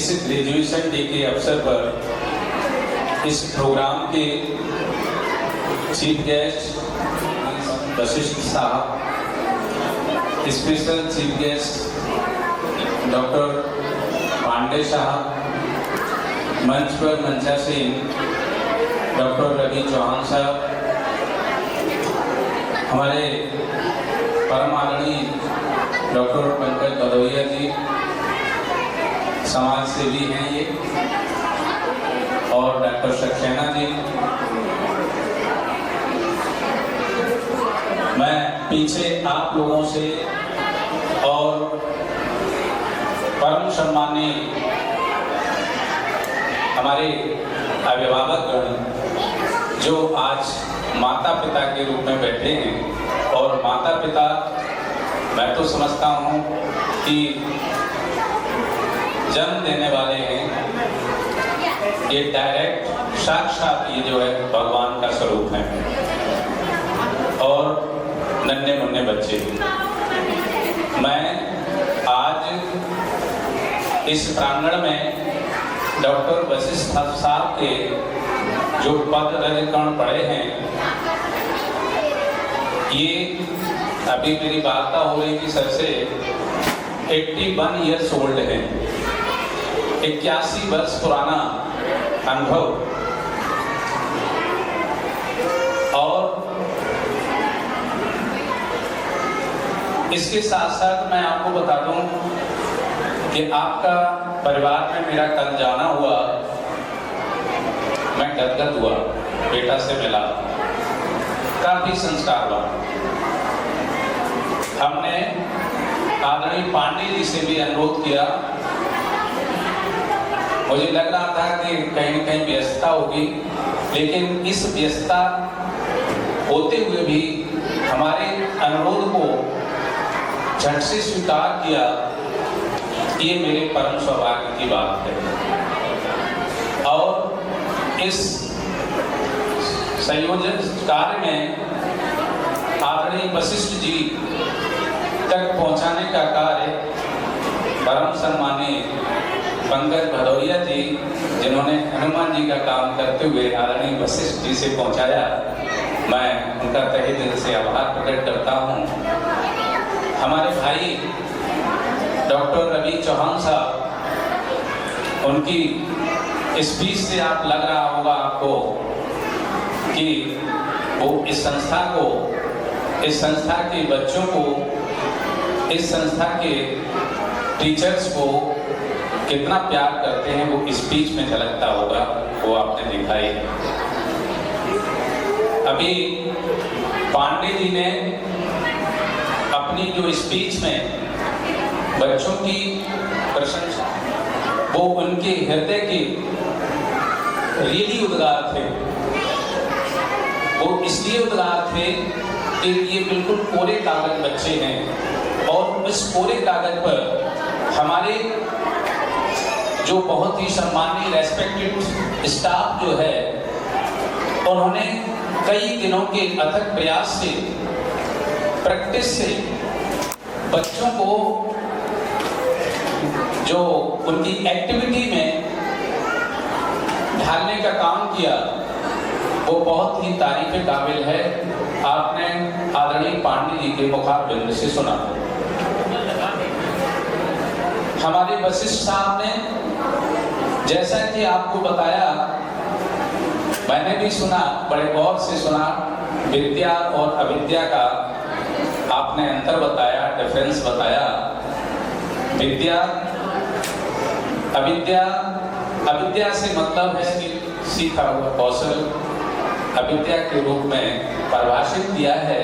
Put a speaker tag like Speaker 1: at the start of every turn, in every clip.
Speaker 1: इस graduation day के अवसर पर इस प्रोग्राम के चीफ गेस्ट वशिष्ठ साहब, special chief guest doctor Pandey साहब, मंच पर मंचासीन डॉक्टर रवि चौहान साहब, हमारे परम आदरणीय डॉक्टर पंकज भदौरिया जी, समाज सेवी हैं ये, और डॉक्टर सक्सेना जी। मैं पीछे आप लोगों से और परम सम्मानीय हमारे अभिभावकगण जो आज माता पिता के रूप में बैठे हैं, और माता पिता मैं तो समझता हूँ कि जन्म देने वाले हैं, ये डायरेक्ट साक्षात ये जो है भगवान का स्वरूप है, और नन्हे मुन्ने बच्चे। मैं आज इस प्रांगण में डॉक्टर वशिष्ठ साहब के जो पद रजकण पढ़े हैं, ये अभी मेरी वार्ता हो रही थी सर से, 81 ईयर्स ओल्ड है, 81 वर्ष पुराना अनुभव। और इसके साथ साथ मैं आपको बता दूं कि आपका परिवार में मेरा कल जाना हुआ, मैं गदगद हुआ, बेटा से मिला, काफी संस्कारवान। हमने आदरणीय पांडे जी से भी अनुरोध किया, मुझे लग रहा था कि कहीं न कहीं व्यस्तता होगी, लेकिन इस व्यस्तता होते हुए भी हमारे अनुरोध को झट से स्वीकार किया, ये मेरे परम सौभाग्य की बात है। और इस संयोजन कार्य में आदरणीय वशिष्ठ जी तक पहुंचाने का कार्य परम सम्मानीय पंकज भदौरिया जी, जिन्होंने हनुमान जी का काम करते हुए आदरणीय वशिष्ठ जी से पहुंचाया, मैं उनका तहे दिल से आभार प्रकट करता हूं। हमारे भाई डॉक्टर रवि चौहान साहब, उनकी स्पीच से आप लग रहा होगा आपको कि वो इस संस्था को, इस संस्था के बच्चों को, इस संस्था के टीचर्स को कितना प्यार करते हैं, वो स्पीच में झलकता होगा, वो आपने दिखाई। अभी पांडे जी ने अपनी जो स्पीच में बच्चों की प्रशंसा, वो उनके हृदय के रियली उद्गार थे। वो इसलिए उद्गार थे कि ये बिल्कुल कोरे कागज बच्चे हैं, और इस कोरे कागज पर हमारे जो बहुत ही सम्मानीय रेस्पेक्टेड स्टाफ जो है, उन्होंने कई दिनों के अथक प्रयास से, प्रैक्टिस से बच्चों को जो उनकी एक्टिविटी में ढालने का काम किया, वो बहुत ही तारीफ काबिल है। आपने आदरणीय पांडे जी के मुखारबिंद से सुना। हमारे वशिष्ठ साहब ने जैसा कि आपको बताया, मैंने भी सुना, बड़े गौर से सुना, विद्या और अविद्या का आपने अंतर बताया, डिफरेंस बताया। विद्या, अविद्या, अविद्या से मतलब है कि सीखा हुआ कौशल, अविद्या के रूप में परिभाषित किया है।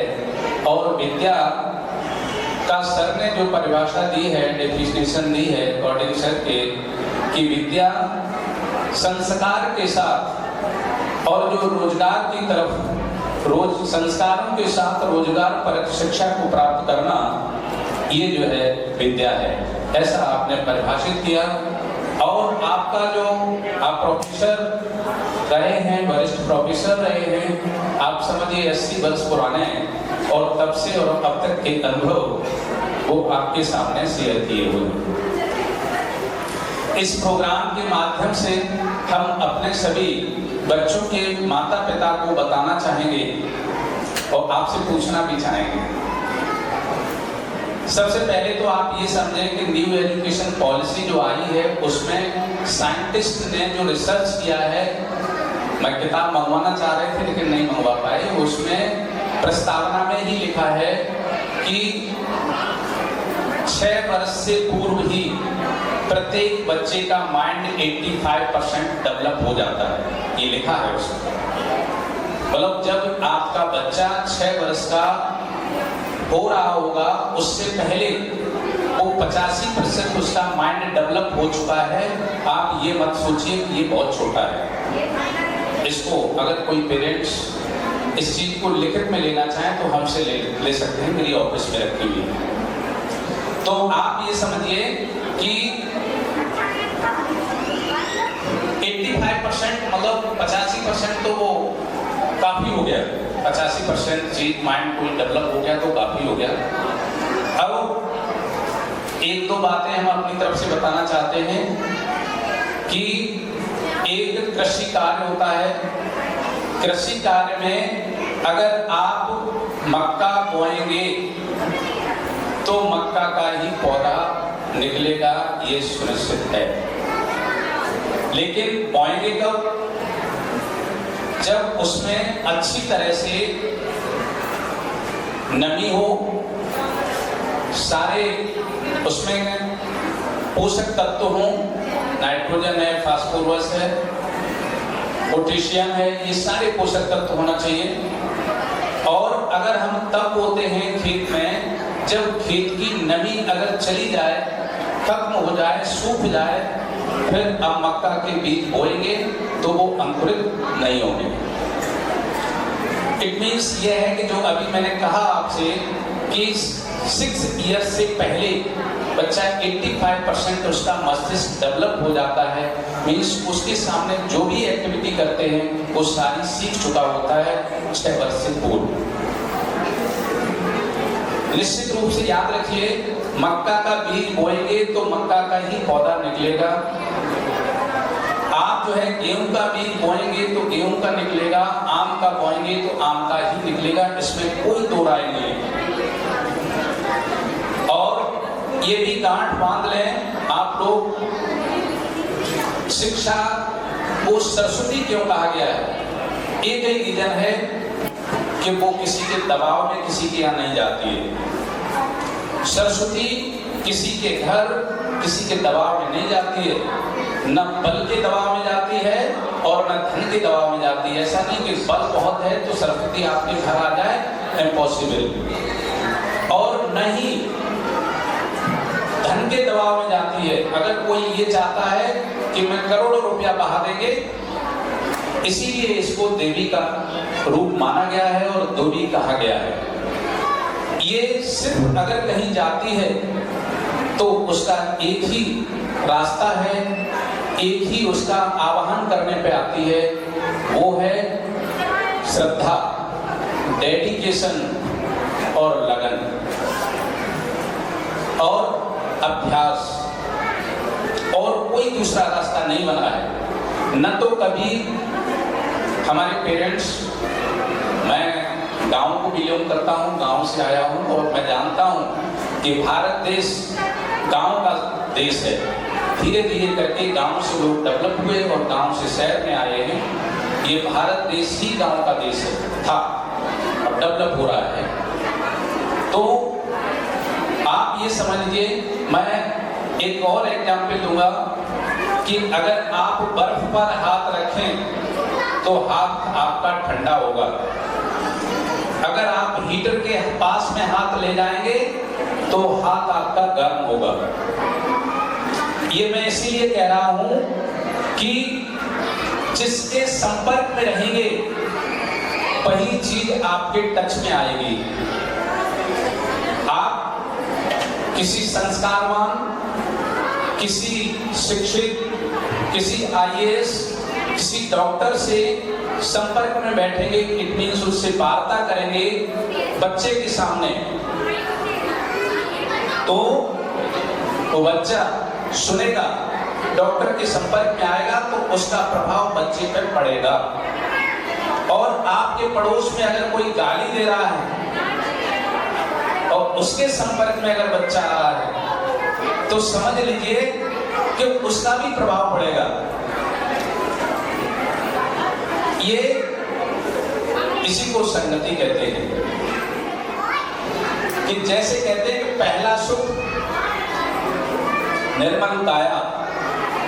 Speaker 1: और विद्या का सर ने जो परिभाषा दी है, डेफिनेशन दी है अकॉर्डिंग सर के, कि विद्या संस्कार के साथ और जो रोजगार की तरफ, रोज संस्कारों के साथ रोजगार परक शिक्षा को प्राप्त करना, ये जो है विद्या है, ऐसा आपने परिभाषित किया। और आपका जो आप प्रोफेसर रहे हैं, वरिष्ठ प्रोफेसर रहे हैं, आप समझिए 80 वर्ष पुराने, और तब से और अब तक के अनुभव वो आपके सामने शेयर किए हुए। इस प्रोग्राम के माध्यम से हम अपने सभी बच्चों के माता पिता को बताना चाहेंगे और आपसे पूछना भी चाहेंगे। सबसे पहले तो आप ये समझें कि न्यू एजुकेशन पॉलिसी जो आई है उसमें साइंटिस्ट ने जो रिसर्च किया है, मैं किताब मंगवाना चाह रहे थे लेकिन नहीं मंगवा पाए, उसमें प्रस्तावना में ही लिखा है कि 6 वर्ष से पूर्व ही प्रत्येक बच्चे का माइंड 85% डेवलप हो जाता है, ये लिखा है उसमें। मतलब जब आपका बच्चा 6 वर्ष का हो रहा होगा उससे पहले वो 85% उसका माइंड डेवलप हो चुका है। आप ये मत सोचिए कि ये बहुत छोटा है। इसको अगर कोई पेरेंट्स इस चीज को लिखित में लेना चाहें तो हमसे ले सकते हैं, मेरी ऑफिस में रखी हुई है। तो आप ये समझिए कि 85% मतलब 85% तो वो काफी हो गया। 85% चीज माइंड को डेवलप हो गया तो काफी हो गया। अब एक दो बातें हम अपनी तरफ से बताना चाहते हैं कि एक कृषि कार्य होता है। कृषि कार्य में अगर आप मक्का बोएंगे तो मक्का का ही पौधा निकलेगा, ये सुनिश्चित है। लेकिन बोएंगे कब? जब उसमें अच्छी तरह से नमी हो, सारे उसमें पोषक तत्व हो, नाइट्रोजन है, फास्फोरस है, पोटेशियम है, ये सारे पोषक तत्व होना चाहिए। और अगर हम तब बोते हैं खेत में जब खेत की नमी अगर चली जाए, खत्म हो जाए, सूख जाए, फिर अब मक्का के बीज बोएंगे तो वो अंकुरित नहीं होंगे। इट मीन्स ये है कि जो अभी मैंने कहा आपसे कि 6 ईयर्स से पहले बच्चा 85% उसका मस्तिष्क डेवलप हो जाता है। मीन्स उसके सामने जो भी एक्टिविटी करते हैं वो सारी सीख चुका होता है 6 वर्ष से पूर्व। निश्चित रूप से याद रखिए, मक्का का बीज बोएंगे तो मक्का का ही पौधा निकलेगा। आप जो है गेहूं का बीज बोएंगे तो गेहूं का निकलेगा, आम का बोएंगे तो आम का ही निकलेगा, इसमें कोई दो राय नहीं है। और ये भी गांठ बांध लें आप लोग, शिक्षा को सरस्वती क्यों कहा गया है? एक ही रीजन है कि वो किसी के दबाव में किसी के यहाँ नहीं जाती है। सरस्वती किसी के घर, किसी के दबाव में नहीं जाती है, न बल के दबाव में जाती है और न धन के दबाव में जाती है। ऐसा नहीं कि बल बहुत है तो सरस्वती आपके घर आ जाए, इम्पॉसिबल। और न ही धन के दबाव में जाती है। अगर कोई ये चाहता है कि मैं करोड़ों रुपया बहा देंगे, इसीलिए इसको देवी का रूप माना गया है और देवी कहा गया है। ये सिर्फ अगर कहीं जाती है तो उसका एक ही रास्ता है, एक ही उसका आवाहन करने पे आती है, वो है श्रद्धा, डेडिकेशन और लगन और अभ्यास, और कोई दूसरा रास्ता नहीं बना है। न तो कभी हमारे पेरेंट्स, मैं गांव को बिलोंग करता हूं, गांव से आया हूं और मैं जानता हूं कि भारत देश गांव का देश है। धीरे धीरे करके गांव से लोग डेवलप हुए और गांव से शहर में आए हैं। ये भारत देश ही गांव का देश था, अब डेवलप हो रहा है। तो आप ये समझ लीजिए, मैं एक और एग्जाम्पल दूंगा कि अगर आप बर्फ पर हाथ रखें तो हाथ आपका ठंडा होगा, अगर आप हीटर के पास में हाथ ले जाएंगे तो हाथ आपका गर्म होगा। ये मैं इसीलिए कह रहा हूं कि जिसके संपर्क में रहेंगे वही चीज आपके टच में आएगी। आप किसी संस्कारवान, किसी शिक्षित, किसी आईएएस, किसी डॉक्टर से संपर्क में बैठेंगे, इट मीन्स उससे वार्ता करेंगे बच्चे के सामने, तो वो बच्चा सुनेगा डॉक्टर के संपर्क में आएगा तो उसका प्रभाव बच्चे पर पड़ेगा। और आपके पड़ोस में अगर कोई गाली दे रहा है और उसके संपर्क में अगर बच्चा आ रहा है तो समझ लीजिए कि उसका भी प्रभाव पड़ेगा। ये इसी को संगति कहते हैं। कि जैसे कहते हैं कि पहला सुख निर्मल काया,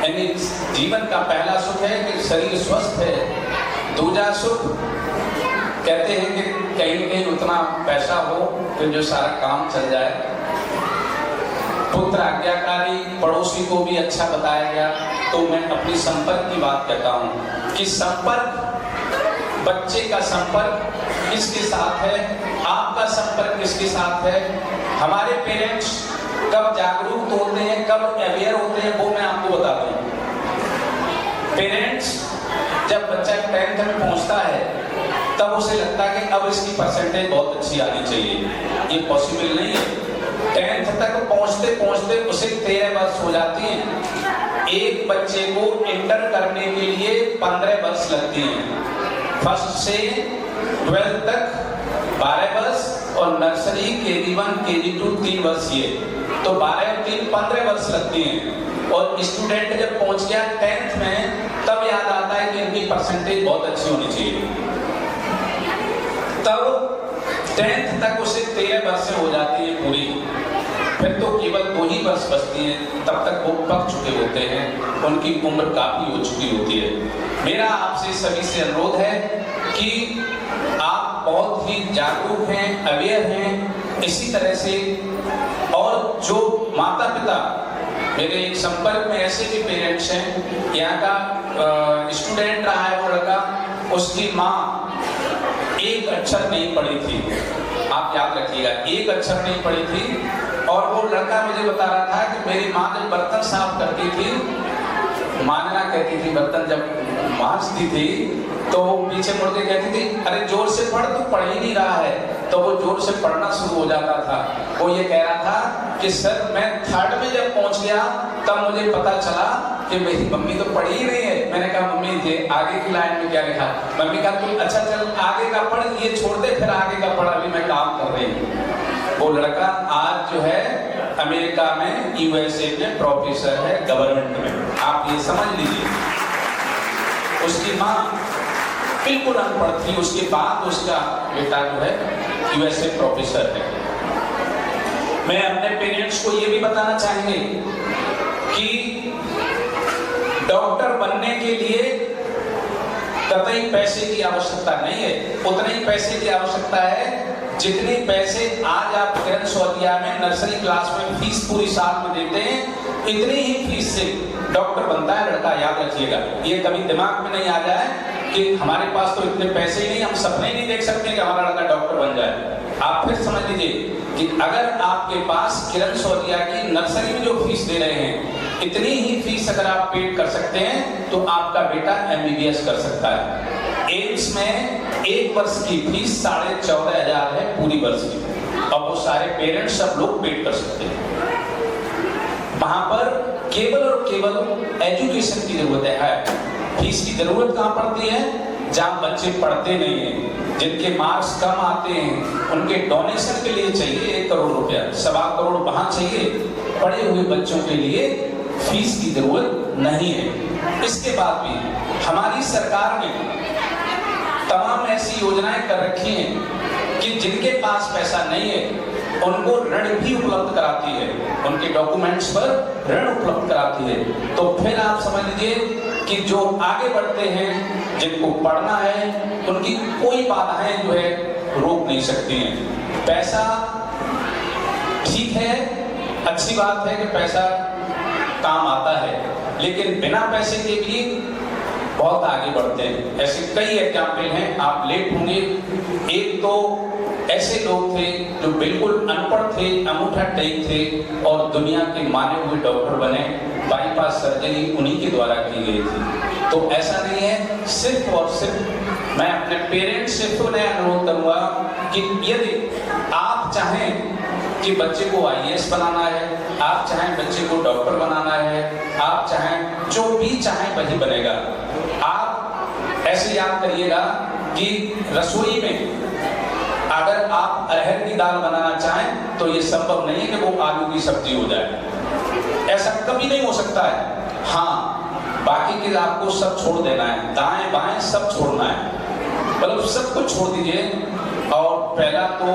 Speaker 1: यानी जीवन का पहला सुख है कि शरीर स्वस्थ है। दूसरा सुख कहते हैं कि कहीं न कहीं उतना पैसा हो कि जो सारा काम चल जाए। पुत्र आज्ञाकारी, पड़ोसी को भी अच्छा बताया गया। तो मैं अपनी संपर्क की बात कहता हूँ कि संपर्क, बच्चे का संपर्क किसके साथ है, आपका संपर्क किसके साथ है। हमारे पेरेंट्स कब जागरूक होते हैं, कब अवेयर होते हैं, वो मैं आपको बताता हूँ। पेरेंट्स जब बच्चा 10th में पहुंचता है तब उसे लगता है कि अब इसकी परसेंटेज बहुत अच्छी आनी चाहिए। ये पॉसिबल नहीं है। 10th तक पहुंचते पहुंचते उसे 13 वर्ष हो जाती हैं। एक बच्चे को इंटर करने के लिए 15 वर्ष लगते हैं। फर्स्ट से 12th तक 12 वर्ष और नर्सरी KG1 KG2 3 वर्षीय, तो 12 और 3 15 वर्ष लगती हैं। और स्टूडेंट जब पहुंच गया 10th में तब याद आता है कि इनकी परसेंटेज बहुत अच्छी होनी चाहिए। तब 10th तक उसे 13 वर्ष हो जाती है पूरी। फिर तो केवल 2 ही वर्ष बचती हैं, तब तक वो पक चुके होते हैं, उनकी उम्र काफी हो चुकी होती है। मेरा आपसे सभी से अनुरोध है कि आप बहुत ही जागरूक हैं, अवेयर हैं। इसी तरह से और जो माता पिता, मेरे एक संपर्क में ऐसे भी पेरेंट्स हैं, यहाँ का स्टूडेंट रहा है वो लड़का, उसकी माँ एक अक्षर नहीं पढ़ी थी। आप याद रखिएगा, एक अक्षर नहीं पढ़ी थी। और वो लड़का मुझे बता रहा था कि मेरी माँ जब बर्तन साफ करती थी, मानना कहती थी, बर्तन जब मांजती थी तो पीछे मुड़ के कहती थी, अरे जोर से पढ़, तू पढ़ ही नहीं रहा है। तो वो जोर से पढ़ना शुरू हो जाता था। वो ये कह रहा था कि सर मैं 3rd में जब पहुंच गया तब मुझे पता चला कि मेरी मम्मी तो पढ़ी ही नहीं है। मैंने कहा मम्मी ये आगे की लाइन में क्या लिखा। मम्मी कहा तू अच्छा चल आगे का पढ़, ये छोड़ दे, फिर आगे का पढ़, अभी मैं काम कर रही हूँ। वो लड़का आज जो है अमेरिका में, USA में प्रोफेसर है गवर्नमेंट में। आप ये समझ लीजिए। उसकी माँ बिल्कुल अनपढ़ थी, उसके बाद उसका बेटा जो है USA प्रोफेसर है। मैं अपने पेरेंट्स को ये भी बताना चाहेंगे कि डॉक्टर बनने के लिए कतई पैसे की आवश्यकता नहीं है। उतने ही पैसे की आवश्यकता है जितने पैसे आज आप किरण सौदिया में नर्सरी क्लास में फीस पूरी साल में देते हैं, इतनी ही फीस से डॉक्टर बनता है लड़का। याद रखिएगा, ये कभी दिमाग में नहीं आ जाए कि हमारे पास तो इतने पैसे ही नहीं, हम सपने नहीं देख सकते कि हमारा लड़का डॉक्टर बन जाए। आप फिर समझ लीजिए कि अगर आपके पास किरण सौदिया की नर्सरी में जो फीस दे रहे हैं, इतनी ही फीस अगर आप पेड कर सकते हैं तो आपका बेटा MBBS कर सकता है। एम्स में 1 वर्ष की फीस 14,500 है पूरी वर्ष की, और वो सारे पेरेंट्स सब लोग पेड कर सकते हैं। वहां पर केवल और केवल एजुकेशन की जरूरत है। फीस की जरूरत कहाँ पड़ती है? जहाँ बच्चे पढ़ते नहीं हैं, जिनके मार्क्स कम आते हैं, उनके डोनेशन के लिए चाहिए 1 करोड़ रुपया, 1.25 करोड़ वहां चाहिए। पढ़े हुए बच्चों के लिए फीस की जरूरत नहीं है। इसके बाद भी हमारी सरकार ने तमाम ऐसी योजनाएं कर रखी हैं कि जिनके पास पैसा नहीं है उनको ऋण भी उपलब्ध कराती है, उनके डॉक्यूमेंट्स पर ऋण उपलब्ध कराती है। तो फिर आप समझ लीजिए कि जो आगे बढ़ते हैं, जिनको पढ़ना है, उनकी कोई बाधाएं जो है रोक नहीं सकती हैं। पैसा ठीक है, अच्छी बात है कि पैसा काम आता है, लेकिन बिना पैसे के भी बहुत आगे बढ़ते हैं। ऐसे कई एग्जाम्पल हैं, आप लेट होंगे। एक तो ऐसे लोग थे जो बिल्कुल अनपढ़ थे, अंगूठा टेक थे और दुनिया के माने हुए डॉक्टर बने। बाईपास सर्जरी उन्हीं के द्वारा की गई थी। तो ऐसा नहीं है, सिर्फ और सिर्फ मैं अपने पेरेंट्स से तो मैं अनुरोध करूंगा कि यदि आप चाहें कि बच्चे को IAS बनाना है, आप चाहें बच्चे को डॉक्टर बनाना है, आप चाहें जो भी चाहें वही बनेगा। आप ऐसे याद करिएगा कि रसोई में अगर आप अरहर की दाल बनाना चाहें तो ये संभव नहीं है कि वो आलू की सब्जी हो जाए, ऐसा कभी नहीं हो सकता है। हाँ, बाकी के आपको सब छोड़ देना है, दाएं बाएं सब छोड़ना है, मतलब सब कुछ छोड़ दीजिए। और पहला तो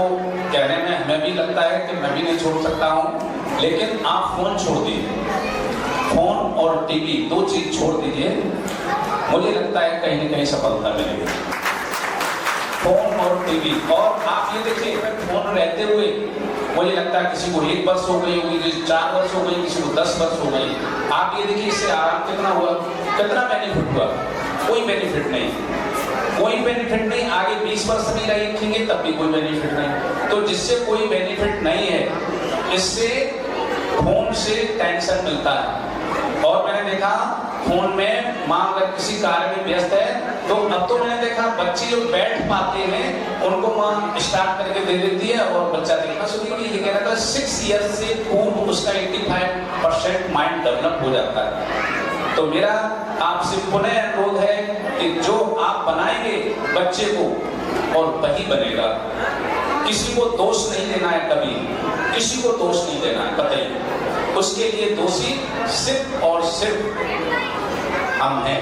Speaker 1: कहने में हमें भी लगता है कि मैं भी नहीं छोड़ सकता हूँ, लेकिन आप फोन छोड़ दीजिए, फोन और टीवी दो चीज छोड़ दीजिए, मुझे लगता है कहीं न कहीं सफलता मिलेगी। फोन और टीवी। और आप ये देखिए, फोन रहते हुए मुझे लगता है किसी को 1 वर्ष हो गई होगी, किसी 4 वर्ष हो गई, किसी को 10 वर्ष हो गई। आप ये देखिए इससे आराम कितना हुआ, कितना बेनिफिट हुआ? कोई बेनिफिट नहीं, कोई बेनिफिट नहीं। आगे 20 वर्ष भी रखेंगे तब भी कोई बेनिफिट नहीं। तो जिससे कोई बेनिफिट नहीं है, इससे फोन से टेंशन मिलता है। और मैंने देखा फोन में माँ अगर किसी कार्य में व्यस्त है तो अब तो मैंने देखा बच्चे जो बैठ पाते हैं उनको माँ स्टार्ट करके दे देती है और बच्चा देखना शुरू कर देती है। 6 ईयर्स से पूर्व उसका 85% माइंड डेवलप हो जाता है। तो मेरा आपसे पुनः अनुरोध है कि जो आप बनाएंगे बच्चे को और वही बनेगा। किसी को दोष नहीं देना है, कभी किसी को दोष नहीं देना है, बताइए। उसके लिए दोषी सिर्फ और सिर्फ हम हैं।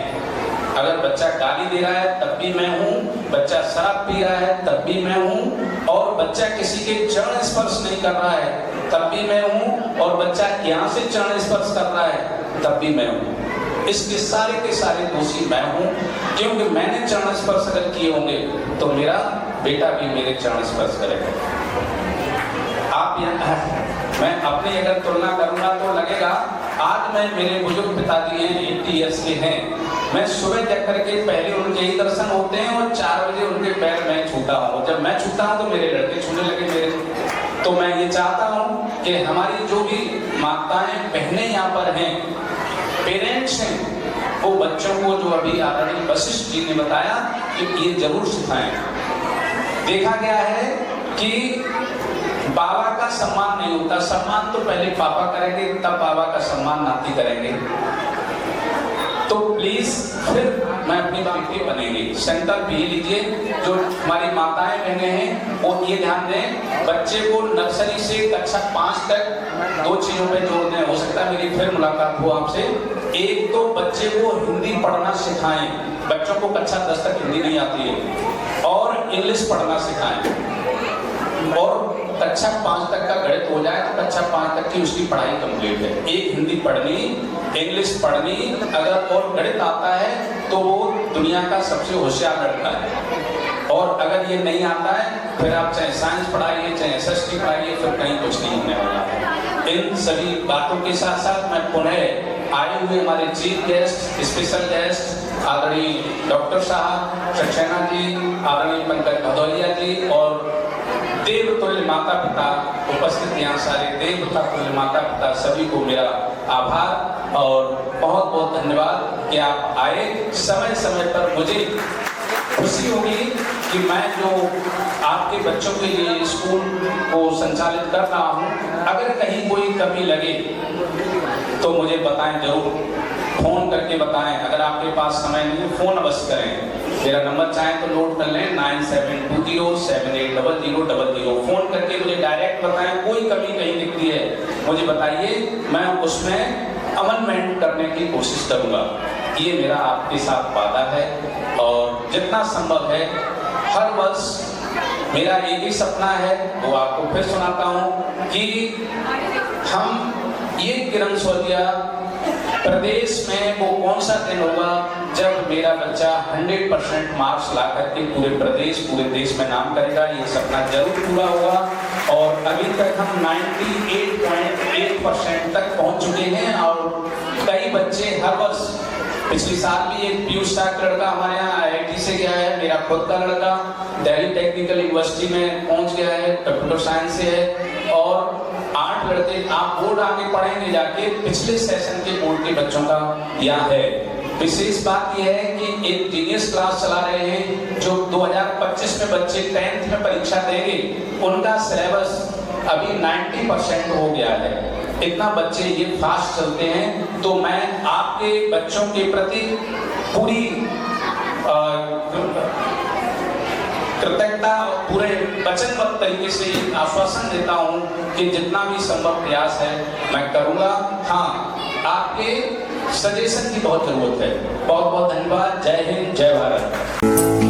Speaker 1: अगर बच्चा गाली दे रहा है तब भी मैं हूँ, बच्चा शराब पी रहा है तब भी मैं हूँ, और बच्चा किसी के चरण स्पर्श नहीं कर रहा है तब भी मैं हूँ, और बच्चा यहाँ से चरण स्पर्श कर रहा है तब भी मैं हूँ। इसके सारे के सारे दोषी मैं हूँ, क्योंकि मैंने चरण स्पर्श अगर किए होंगे तो मेरा बेटा भी मेरे चरण स्पर्श करेगा। आप मैं अपनी अगर तुलना करूंगा तो लगेगा आज मैं मेरे बुजुर्ग पिताजी हैं 80 ईयर्स के हैं, मैं सुबह जग करके पहले उनके ही दर्शन होते हैं और 4 बजे उनके पैर मैं छूता हूँ। जब मैं छूता हूँ तो मेरे लड़के छूने लगे मेरे। तो मैं ये चाहता हूँ कि हमारी जो भी माताएं बहनें यहाँ पर हैं, पेरेंट्स हैं, वो बच्चों को जो अभी आदरणीय वशिष्ठ जी ने बताया कि ये जरूर सिखाएं। देखा गया है कि बाबा का सम्मान नहीं होता, सम्मान तो पहले पापा करेंगे तब बाबा का सम्मान नाती करेंगे। तो प्लीज फिर मैं अपनी बात की बनेगी, संकल्प ये लीजिए, जो हमारी माताएं बहनें हैं वो ये ध्यान दें, बच्चे को नर्सरी से कक्षा 5 तक 2 चीजों पे जोड़ दें। हो सकता है मेरी फिर मुलाकात हो आपसे। एक तो बच्चे को हिंदी पढ़ना सिखाएं, बच्चों को कक्षा 10 तक हिंदी नहीं आती है, और इंग्लिश पढ़ना सिखाएं। और कक्षा 5 तक का गणित हो जाए तो कक्षा 5 तक की उसकी पढ़ाई कंप्लीट है। एक हिंदी पढ़नी, इंग्लिश पढ़नी, अगर और गणित आता है तो वो दुनिया का सबसे होशियार लड़का है। और अगर ये नहीं आता है फिर आप चाहे साइंस पढ़ाइए, चाहे SST पढ़ाइए, फिर कहीं कुछ नहीं होने वाला। इन सभी बातों के साथ साथ मैं पुनः आए हुए हमारे चीफ गेस्ट, स्पेशल गेस्ट आदरणीय डॉक्टर साहब सक्सेना जी, आदरणीय पंकज भदौरिया जी और देवतुल्य माता पिता उपस्थित, यहाँ सारे देवतुल्य माता पिता सभी को मेरा आभार और बहुत बहुत धन्यवाद कि आप आए। समय समय पर मुझे खुशी होगी कि मैं जो आपके बच्चों के लिए स्कूल को संचालित कर रहा हूँ, अगर कहीं कोई कमी लगे तो मुझे बताएं, जरूर फोन करके बताएं। अगर आपके पास समय नहीं है फोन अवश्य करें। मेरा नंबर चाहे तो नोट कर लें 9720780000। फोन करके मुझे डायरेक्ट बताएं, कोई कमी कहीं दिखती है मुझे बताइए, मैं उसमें अमेंडमेंट करने की कोशिश करूंगा। ये मेरा आपके साथ वादा है। और जितना संभव है हर वर्ष मेरा एक ही सपना है, वो आपको फिर सुनाता हूँ कि हम ये किरण सोदिया प्रदेश में वो कौन सा दिन होगा जब मेरा बच्चा 100% मार्क्स ला करके पूरे प्रदेश, पूरे देश में नाम करेगा। ये सपना जरूर पूरा होगा। और अभी तक हम 98.8% तक पहुंच चुके हैं और कई बच्चे हर वर्ष, पिछले साल भी एक पीयूष का लड़का हमारे यहाँ IIT से गया है, मेरा खुद का लड़का दिल्ली टेक्निकल यूनिवर्सिटी में पहुंच गया है, कंप्यूटर साइंस से है, और 8 लड़के आप बोर्ड आगे पढ़ेंगे जाके पिछले सेशन के बोर्ड के बच्चों का यहाँ है। विशेष बात यह है कि एक जीनियस क्लास चला रहे हैं जो 2025 में बच्चे 10th में परीक्षा देंगे, उनका सिलेबस अभी 90% हो गया है। इतना बच्चे ये फास्ट चलते हैं। तो मैं आपके बच्चों के प्रति पूरी कृतज्ञता और पूरे वचनबद्ध तरीके से आश्वासन देता हूं कि जितना भी संभव प्रयास है मैं करूंगा। हाँ, आपके सजेशन की बहुत जरूरत है। बहुत बहुत धन्यवाद। जय हिंद, जय भारत।